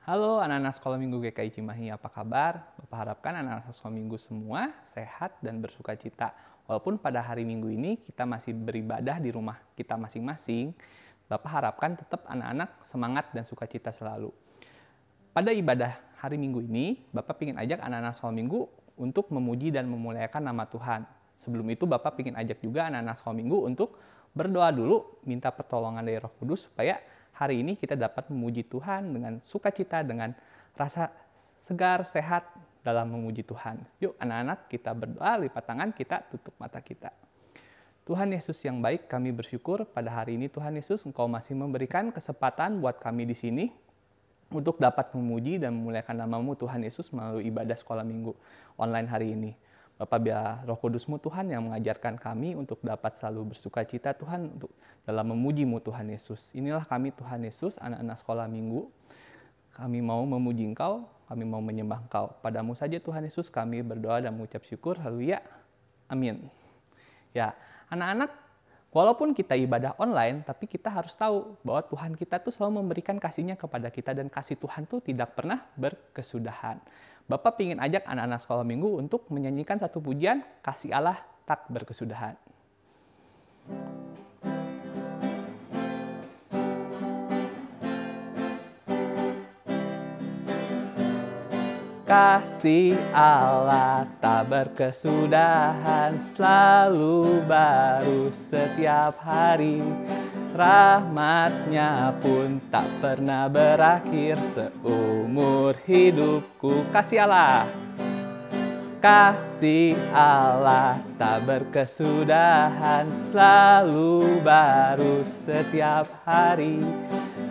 Halo anak-anak sekolah minggu GKI Cimahi, apa kabar? Bapak harapkan anak-anak sekolah minggu semua sehat dan bersuka cita. Walaupun pada hari minggu ini kita masih beribadah di rumah kita masing-masing, Bapak harapkan tetap anak-anak semangat dan sukacita selalu. Pada ibadah hari minggu ini, Bapak ingin ajak anak-anak sekolah minggu untuk memuji dan memuliakan nama Tuhan. Sebelum itu Bapak ingin ajak juga anak-anak sekolah minggu untuk berdoa dulu, minta pertolongan dari Roh Kudus supaya hari ini kita dapat memuji Tuhan dengan sukacita, dengan rasa segar, sehat dalam memuji Tuhan. Yuk anak-anak kita berdoa, lipat tangan, kita tutup mata kita. Tuhan Yesus yang baik, kami bersyukur pada hari ini Tuhan Yesus Engkau masih memberikan kesempatan buat kami di sini untuk dapat memuji dan memuliakan nama-Mu Tuhan Yesus melalui ibadah sekolah minggu online hari ini. Bapak biar Roh Kudus-Mu Tuhan yang mengajarkan kami untuk dapat selalu bersuka cita Tuhan untuk dalam memuji-Mu Tuhan Yesus. Inilah kami Tuhan Yesus, anak-anak sekolah minggu. Kami mau memuji Engkau, kami mau menyembah Engkau. Padamu saja Tuhan Yesus kami berdoa dan mengucap syukur. Haleluya. Amin. Ya, anak-anak, walaupun kita ibadah online, tapi kita harus tahu bahwa Tuhan kita tuh selalu memberikan kasih-Nya kepada kita dan kasih Tuhan tuh tidak pernah berkesudahan. Bapak ingin ajak anak-anak sekolah minggu untuk menyanyikan satu pujian, Kasih Allah Tak Berkesudahan. Kasih Allah tak berkesudahan, selalu baru setiap hari. Rahmat-Nya pun tak pernah berakhir seumur hidupku. Kasih Allah. Kasih Allah tak berkesudahan, selalu baru setiap hari.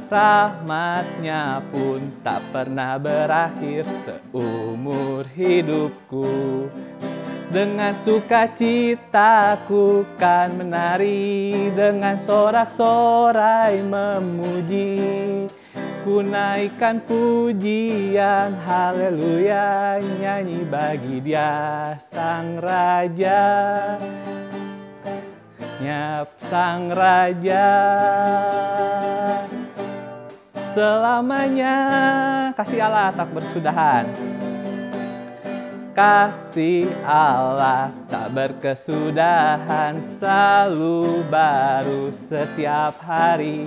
Rahmat-Nya pun tak pernah berakhir seumur hidupku. Dengan sukacita ku kan menari, dengan sorak-sorai memuji. Ku naikkan pujian, haleluya, nyanyi bagi Dia Sang Raja. Nyap Sang Raja. Selamanya kasih Allah tak berkesudahan. Kasih Allah tak berkesudahan, selalu baru setiap hari.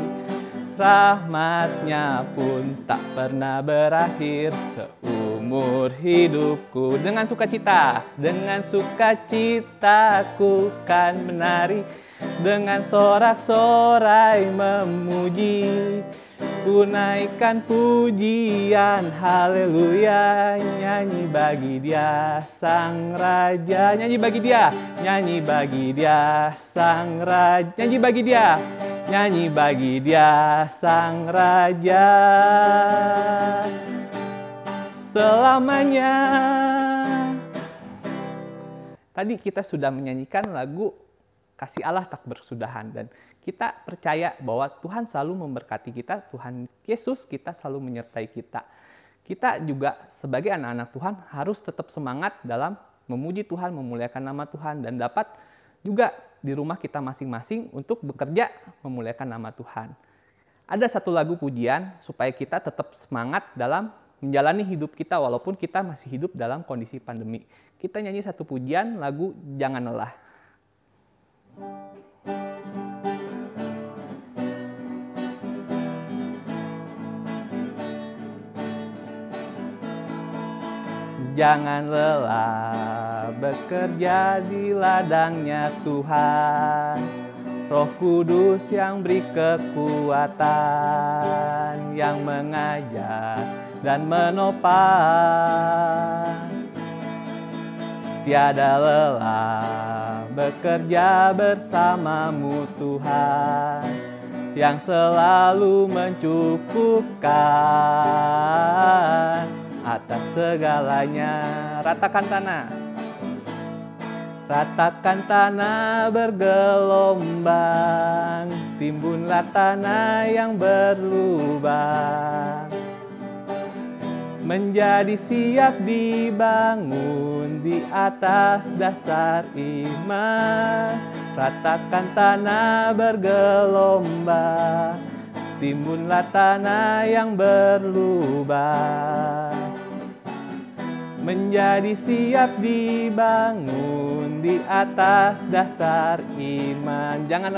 Rahmat-Nya pun tak pernah berakhir seumur hidupku. Dengan sukacita ku kan menari, dengan sorak-sorai memuji. Ku naikkan pujian, haleluya, nyanyi bagi Dia Sang Raja. Nyanyi bagi Dia, nyanyi bagi Dia Sang Raja. Nyanyi bagi Dia, nyanyi bagi Dia Sang Raja. Selamanya. Tadi kita sudah menyanyikan lagu Kasih Allah Tak Berkesudahan, dan kita percaya bahwa Tuhan selalu memberkati kita, Tuhan Yesus kita selalu menyertai kita. Kita juga sebagai anak-anak Tuhan harus tetap semangat dalam memuji Tuhan, memuliakan nama Tuhan, dan dapat juga di rumah kita masing-masing untuk bekerja memuliakan nama Tuhan. Ada satu lagu pujian supaya kita tetap semangat dalam menjalani hidup kita walaupun kita masih hidup dalam kondisi pandemi. Kita nyanyi satu pujian lagu Jangan Lelah. Jangan lelah bekerja di ladang-Nya Tuhan. Roh Kudus yang beri kekuatan, yang mengajar dan menopang. Tiada lelah bekerja bersama-Mu Tuhan, yang selalu mencukupkan atas segalanya. Ratakan tanah. Ratakan tanah bergelombang, timbunlah tanah yang berlubang. Menjadi siap dibangun di atas dasar iman. Ratakan tanah bergelombang, timbunlah tanah yang berlubang, menjadi siap dibangun di atas dasar iman. Jangan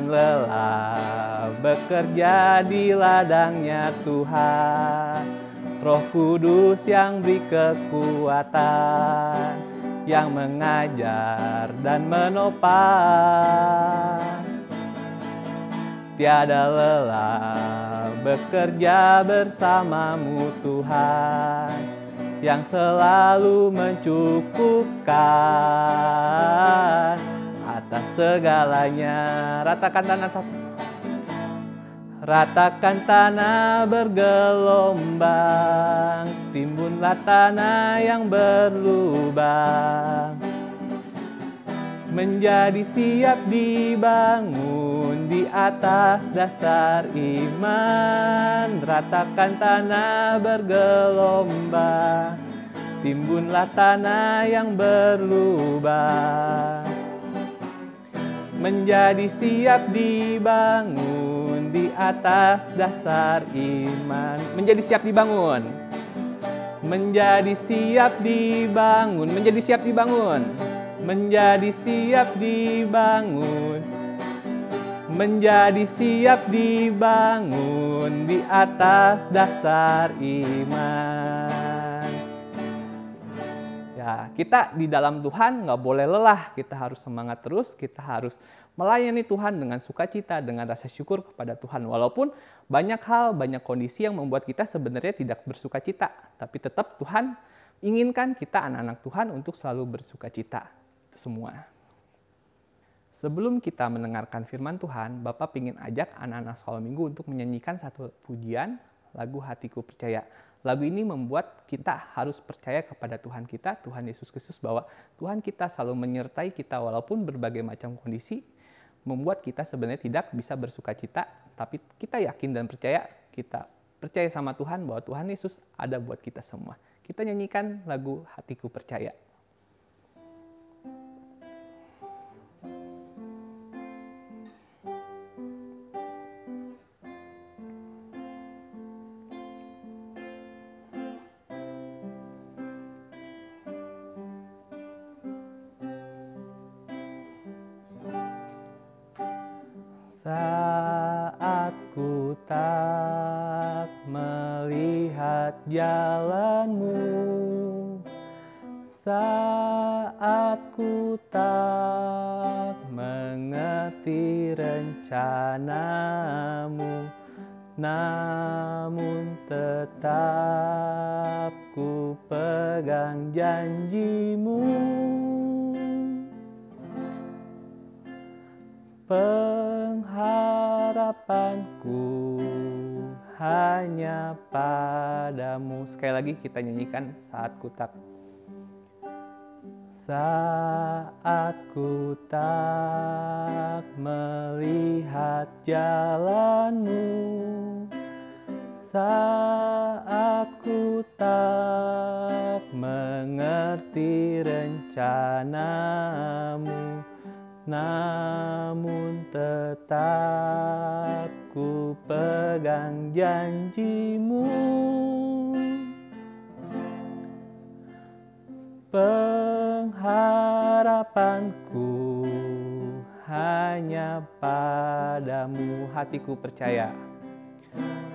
lelah bekerja di ladangnya Tuhan. Roh Kudus yang beri kekuatan, yang mengajar dan menopang. Tiada lelah bekerja bersamamu Tuhan, yang selalu mencukupkan atas segalanya. Ratakan tanah bergelombang, timbunlah tanah yang berlubang, menjadi siap dibangun di atas dasar iman. Ratakan tanah bergelombang, timbunlah tanah yang berlubang, menjadi siap dibangun di atas dasar iman. Menjadi siap dibangun. Menjadi siap dibangun. Menjadi siap dibangun. Menjadi siap dibangun. Menjadi siap dibangun di atas dasar iman. Ya, kita di dalam Tuhan nggak boleh lelah, kita harus semangat terus, kita harus melayani Tuhan dengan sukacita, dengan rasa syukur kepada Tuhan. Walaupun banyak hal, banyak kondisi yang membuat kita sebenarnya tidak bersukacita, tapi tetap Tuhan inginkan kita anak-anak Tuhan untuk selalu bersukacita. Itu semua. Sebelum kita mendengarkan firman Tuhan, Bapak ingin ajak anak-anak sekolah minggu untuk menyanyikan satu pujian, lagu Hatiku Percaya. Lagu ini membuat kita harus percaya kepada Tuhan kita, Tuhan Yesus Kristus, bahwa Tuhan kita selalu menyertai kita walaupun berbagai macam kondisi membuat kita sebenarnya tidak bisa bersukacita, tapi kita yakin dan percaya, kita percaya sama Tuhan bahwa Tuhan Yesus ada buat kita semua. Kita nyanyikan lagu Hatiku Percaya. Saat ku tak melihat jalanmu, saat ku tak mengerti rencanamu, namun tetap ku pegang janjimu. Pengharapanku hanya padamu. Sekali lagi kita nyanyikan saat ku tak melihat jalanmu, saat ku tak mengerti rencanamu, namun tetap ku pegang janjimu. Pengharapanku hanya padamu. Hatiku percaya.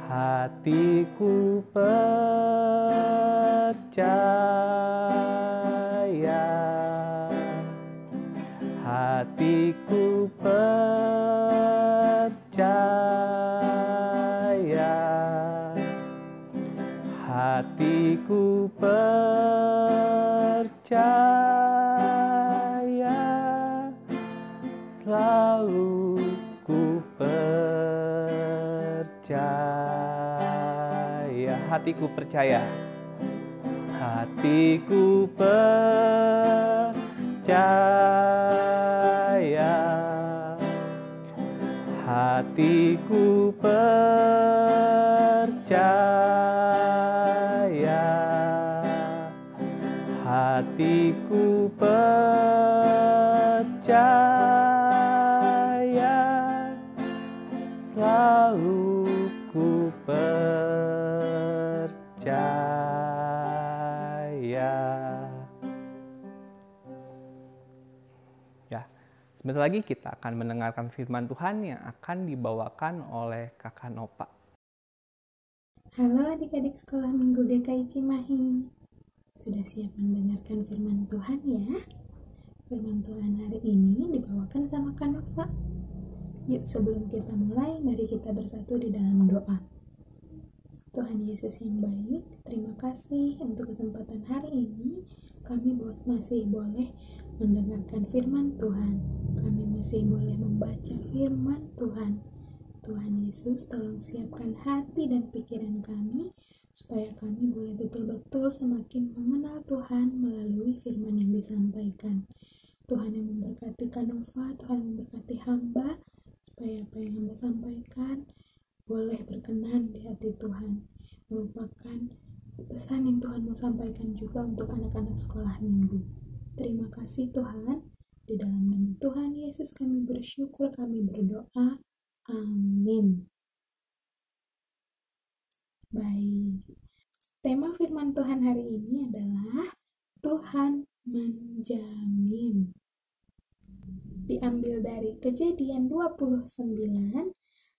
Hatiku percaya. Hatiku percaya, hatiku percaya, selalu ku percaya. Hatiku percaya, hatiku percaya, hatiku percaya, hatiku percaya, Ya, sebentar lagi kita akan mendengarkan firman Tuhan yang akan dibawakan oleh Kakak Nova. Halo adik-adik sekolah Minggu GKI Cimahi. Sudah siap mendengarkan firman Tuhan ya? Firman Tuhan hari ini dibawakan sama Kak Nova. Yuk sebelum kita mulai, mari kita bersatu di dalam doa. Tuhan Yesus yang baik, terima kasih untuk kesempatan hari ini. Kami masih boleh mendengarkan firman Tuhan. Kami masih boleh membaca firman Tuhan. Tuhan Yesus, tolong siapkan hati dan pikiran kami, supaya kami boleh betul-betul semakin mengenal Tuhan melalui firman yang disampaikan. Tuhan yang memberkati Kak Nova, Tuhan memberkati hamba, supaya apa yang hamba sampaikan boleh berkenan di hati Tuhan, merupakan pesan yang Tuhan mau sampaikan juga untuk anak-anak sekolah minggu. Terima kasih Tuhan, di dalam nama Tuhan Yesus kami bersyukur, kami berdoa, amin. Baik, tema firman Tuhan hari ini adalah Tuhan menjamin. Diambil dari Kejadian 29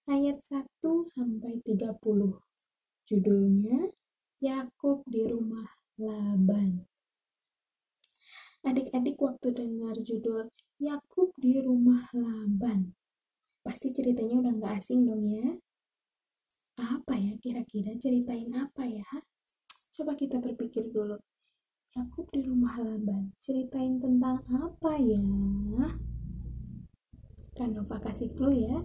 ayat 1 sampai 30. Judulnya Yakub di rumah Laban. Adik-adik waktu dengar judul Yakub di rumah Laban, pasti ceritanya udah gak asing dong ya. Apa ya kira-kira, ceritain apa ya? Coba kita berpikir dulu. Yakub di rumah Laban, ceritain tentang apa ya? Kak Nova kasih clue ya.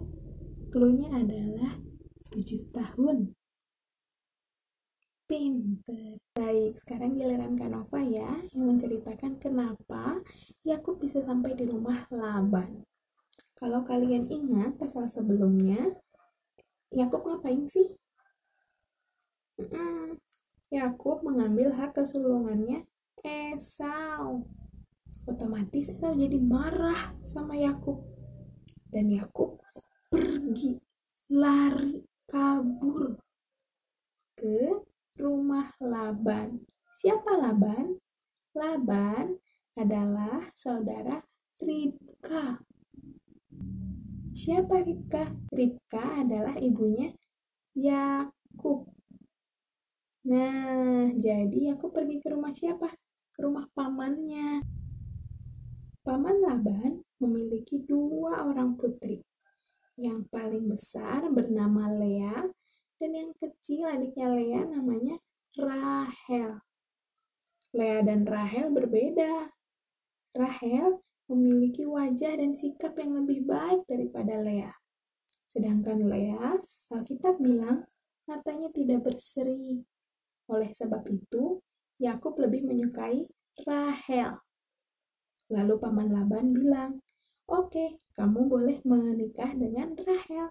Clue-nya adalah 7 tahun. Pinter. Baik, sekarang giliran Kak Nova ya, yang menceritakan kenapa Yakub bisa sampai di rumah Laban. Kalau kalian ingat pasal sebelumnya, Yakub ngapain sih? Yakub mengambil hak kesulungannya Esau. Otomatis Esau jadi marah sama Yakub. Dan Yakub pergi, lari, kabur ke rumah Laban. Siapa Laban? Laban adalah saudara Ribka. Siapa Ribka? Ribka adalah ibunya Yakub. Nah, jadi Yakub pergi ke rumah siapa? Ke rumah pamannya. Paman Laban memiliki 2 orang putri. Yang paling besar bernama Lea, dan yang kecil adiknya Lea namanya Rahel. Lea dan Rahel berbeda. Rahel memiliki wajah dan sikap yang lebih baik daripada Lea. Sedangkan Lea, Alkitab bilang, matanya tidak berseri. Oleh sebab itu, Yakub lebih menyukai Rahel. Lalu paman Laban bilang, "Oke, kamu boleh menikah dengan Rahel,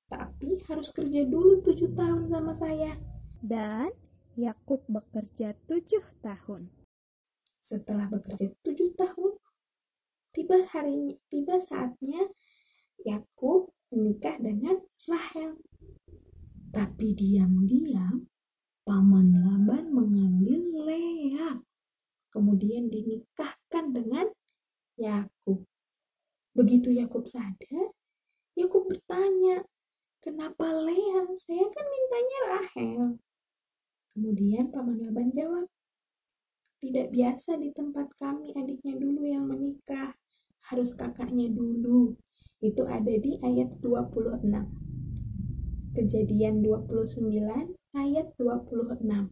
tapi harus kerja dulu 7 tahun sama saya." Dan Yakub bekerja 7 tahun. Setelah bekerja 7 tahun, tiba saatnya Yakub menikah dengan Rahel. Tapi diam-diam, paman Laban mengambil Lea, kemudian dinikahkan dengan Yakub. Begitu Yakub sadar, Yakub bertanya, "Kenapa Lea? Saya kan mintanya Rahel." Kemudian paman Laban jawab, "Tidak biasa di tempat kami adiknya dulu yang menikah. Harus kakaknya dulu." Itu ada di ayat 26. Kejadian 29 ayat 26.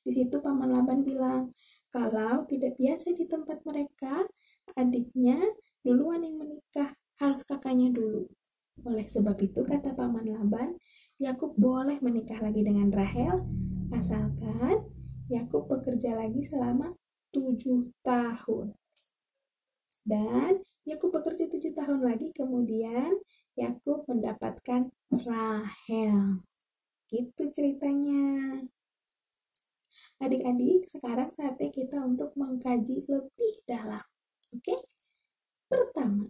Di situ paman Laban bilang, kalau tidak biasa di tempat mereka, adiknya duluan yang menikah, harus kakaknya dulu. Oleh sebab itu, kata paman Laban, Yakub boleh menikah lagi dengan Rahel, asalkan Yakub bekerja lagi selama 7 tahun. Dan Yakub bekerja 7 tahun lagi, kemudian Yakub mendapatkan Rahel. Gitu ceritanya. Adik-adik, sekarang saatnya kita untuk mengkaji lebih dalam. Oke? Pertama,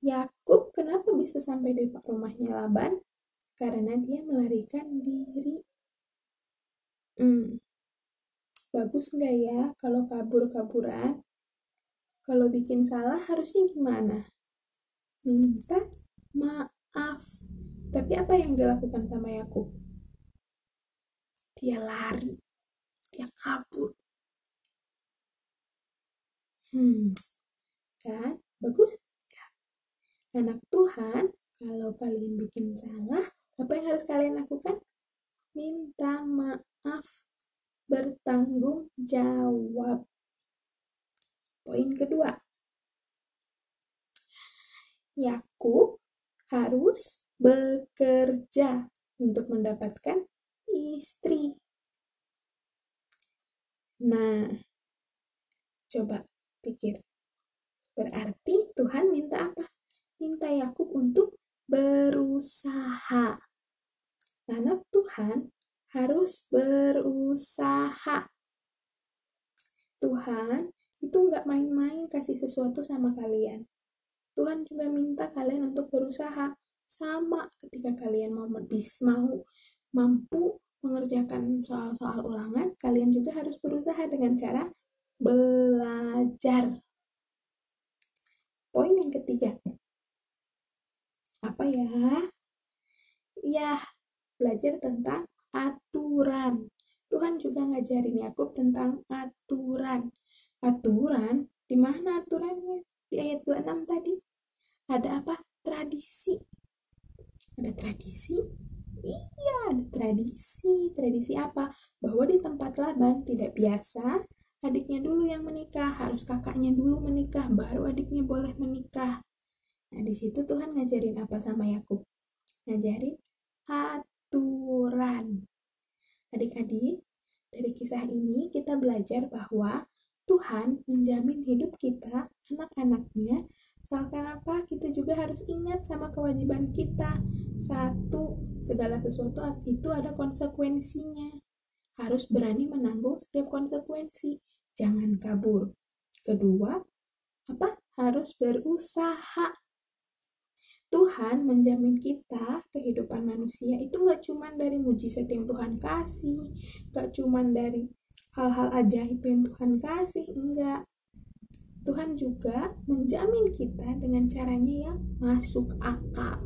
Yakub kenapa bisa sampai di rumahnya Laban? Karena dia melarikan diri. Bagus nggak ya kalau kabur-kaburan? Kalau bikin salah harusnya gimana? Minta maaf. Tapi apa yang dilakukan sama Yakub? Dia lari, dia kabur. Kan? Bagus? Ya. Anak Tuhan, kalau kalian bikin salah, apa yang harus kalian lakukan? Minta maaf, bertanggung jawab. Poin kedua, Yakub harus bekerja untuk mendapatkan istri. Nah, coba pikir. Berarti Tuhan minta apa? Minta Yakub untuk berusaha. Anak Tuhan harus berusaha. Tuhan itu nggak main-main kasih sesuatu sama kalian. Tuhan juga minta kalian untuk berusaha. Sama ketika kalian mampu mengerjakan soal-soal ulangan, kalian juga harus berusaha dengan cara belajar. Poin yang ketiga. Apa ya? Ya, belajar tentang aturan. Tuhan juga ngajarin Yakub tentang aturan. Aturan? Di mana aturannya? Di ayat 26 tadi. Ada apa? Tradisi. Ada tradisi? Iya, ada tradisi. Tradisi apa? Bahwa di tempat Laban tidak biasa adiknya dulu yang menikah, harus kakaknya dulu menikah, baru adiknya boleh menikah. Nah, di situ Tuhan ngajarin apa sama Yakub? Ngajarin aturan. Adik-adik, dari kisah ini kita belajar bahwa Tuhan menjamin hidup kita, anak-anaknya, asalkan apa, kita juga harus ingat sama kewajiban kita. Satu, segala sesuatu itu ada konsekuensinya. Harus berani menanggung setiap konsekuensi. Jangan kabur. Kedua, apa? Harus berusaha. Tuhan menjamin kita kehidupan manusia itu gak cuma dari mujizat yang Tuhan kasih, gak cuma dari hal-hal ajaib yang Tuhan kasih, enggak. Tuhan juga menjamin kita dengan caranya yang masuk akal.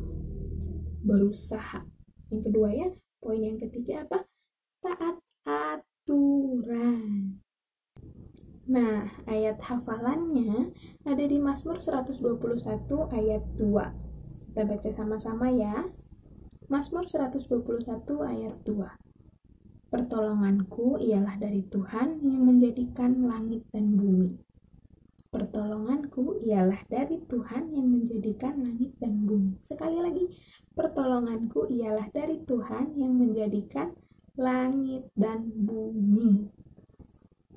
Berusaha. Yang kedua ya, poin yang ketiga apa? Taat aturan. Nah, ayat hafalannya ada di Mazmur 121 ayat 2. Kita baca sama-sama ya. Mazmur 121 ayat 2. Pertolonganku ialah dari Tuhan yang menjadikan langit dan bumi. Pertolonganku ialah dari Tuhan yang menjadikan langit dan bumi. Sekali lagi, pertolonganku ialah dari Tuhan yang menjadikan langit dan bumi.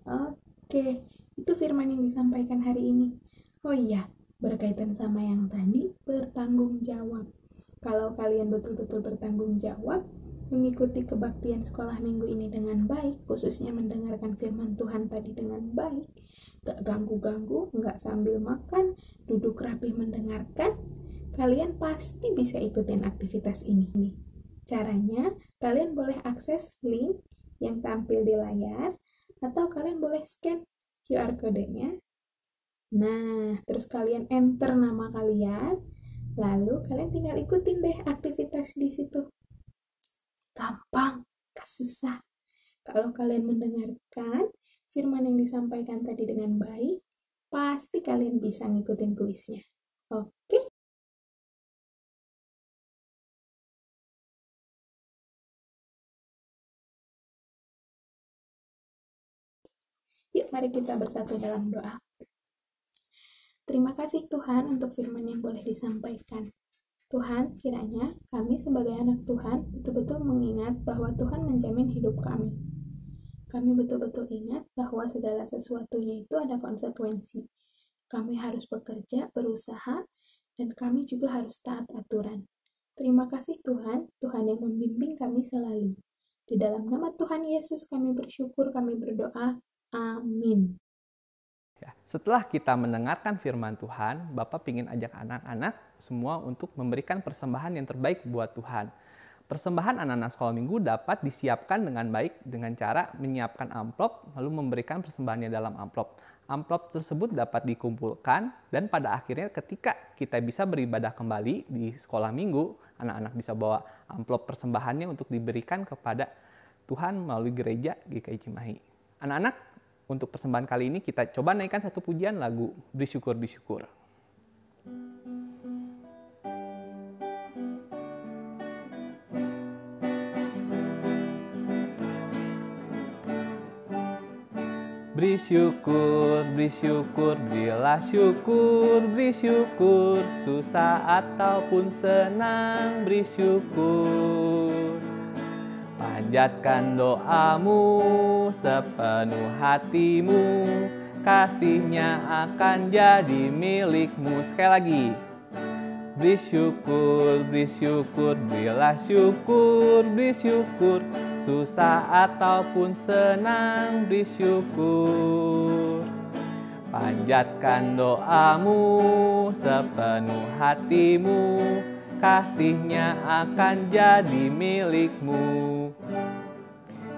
Oke, itu firman yang disampaikan hari ini. Oh iya, berkaitan sama yang tadi, bertanggung jawab. Kalau kalian betul-betul bertanggung jawab, mengikuti kebaktian sekolah minggu ini dengan baik, khususnya mendengarkan firman Tuhan tadi dengan baik, gak ganggu-ganggu, gak sambil makan, duduk rapi mendengarkan, kalian pasti bisa ikutin aktivitas ini. Caranya, kalian boleh akses link yang tampil di layar, atau kalian boleh scan QR code-nya. Nah, terus kalian enter nama kalian, lalu kalian tinggal ikutin deh aktivitas di situ. Gampang, gak susah. Kalau kalian mendengarkan firman yang disampaikan tadi dengan baik, pasti kalian bisa ngikutin kuisnya. Oke? Yuk, mari kita bersatu dalam doa. Terima kasih Tuhan untuk firman yang boleh disampaikan. Tuhan, kiranya kami sebagai anak Tuhan betul-betul mengingat bahwa Tuhan menjamin hidup kami. Kami betul-betul ingat bahwa segala sesuatunya itu ada konsekuensi. Kami harus bekerja, berusaha, dan kami juga harus taat aturan. Terima kasih Tuhan, Tuhan yang membimbing kami selalu. Di dalam nama Tuhan Yesus kami bersyukur, kami berdoa. Amin. Ya, setelah kita mendengarkan firman Tuhan, Bapak ingin ajak anak-anak semua untuk memberikan persembahan yang terbaik buat Tuhan. Persembahan anak-anak sekolah minggu dapat disiapkan dengan baik dengan cara menyiapkan amplop lalu memberikan persembahannya dalam amplop. amplop tersebut dapat dikumpulkan dan pada akhirnya ketika kita bisa beribadah kembali di sekolah minggu, anak-anak bisa bawa amplop persembahannya untuk diberikan kepada Tuhan melalui gereja GKI Cimahi. Anak-anak, untuk persembahan kali ini kita coba naikkan satu pujian lagu Beri Syukur, Beri Syukur. Beri syukur, beri syukur, berilah syukur, beri syukur, susah ataupun senang, beri syukur. Panjatkan doamu sepenuh hatimu, kasihnya akan jadi milikmu. Sekali lagi. Beri syukur, berilah syukur, beri syukur, susah ataupun senang, beri syukur. Panjatkan doamu sepenuh hatimu, kasihnya akan jadi milikmu.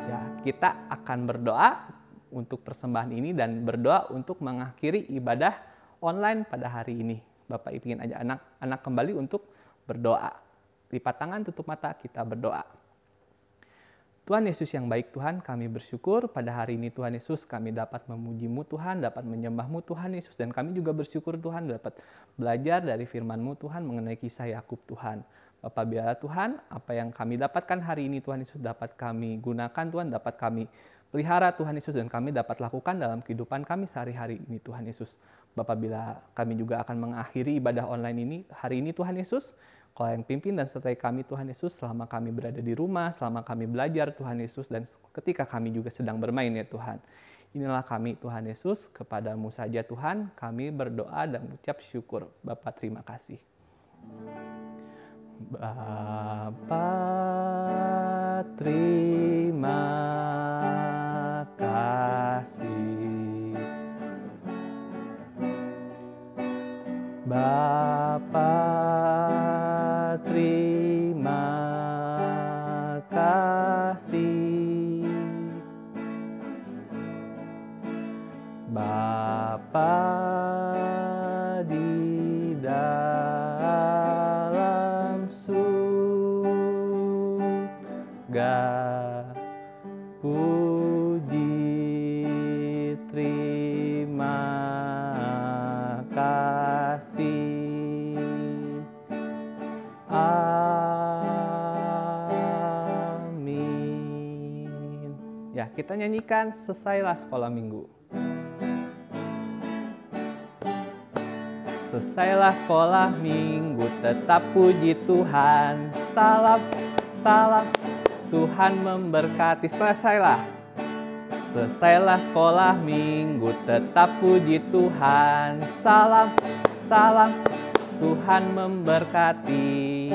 Ya, kita akan berdoa untuk persembahan ini dan berdoa untuk mengakhiri ibadah online pada hari ini. Bapak ingin ajak anak-anak kembali untuk berdoa. Lipat tangan, tutup mata, kita berdoa. Tuhan Yesus yang baik Tuhan, kami bersyukur pada hari ini Tuhan Yesus kami dapat memuji-Mu Tuhan, dapat menyembah-Mu Tuhan Yesus. Dan kami juga bersyukur Tuhan dapat belajar dari firman-Mu Tuhan mengenai kisah Yakub Tuhan. Bapak biarlah Tuhan, apa yang kami dapatkan hari ini Tuhan Yesus dapat kami gunakan Tuhan, dapat kami pelihara Tuhan Yesus dan kami dapat lakukan dalam kehidupan kami sehari-hari ini Tuhan Yesus. Bapak bila kami juga akan mengakhiri ibadah online ini hari ini Tuhan Yesus, Kau yang pimpin dan sertai kami Tuhan Yesus selama kami berada di rumah, selama kami belajar Tuhan Yesus dan ketika kami juga sedang bermain ya Tuhan. Inilah kami Tuhan Yesus, kepadamu saja Tuhan kami berdoa dan mengucap syukur. Bapa terima kasih. Bapa terima kasih. Bapa terima kasih. Bapa di dalam surga, puji terima kasih. Amin. Ya, kita nyanyikan Selesailah Sekolah Minggu. Selesailah sekolah minggu, tetap puji Tuhan. Salam, salam, Tuhan memberkati. Selesailah. Selesailah sekolah minggu, tetap puji Tuhan. Salam, salam, Tuhan memberkati.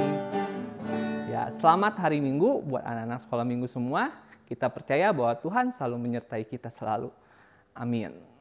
Ya, selamat hari Minggu buat anak-anak sekolah minggu semua. Kita percaya bahwa Tuhan selalu menyertai kita selalu. Amin.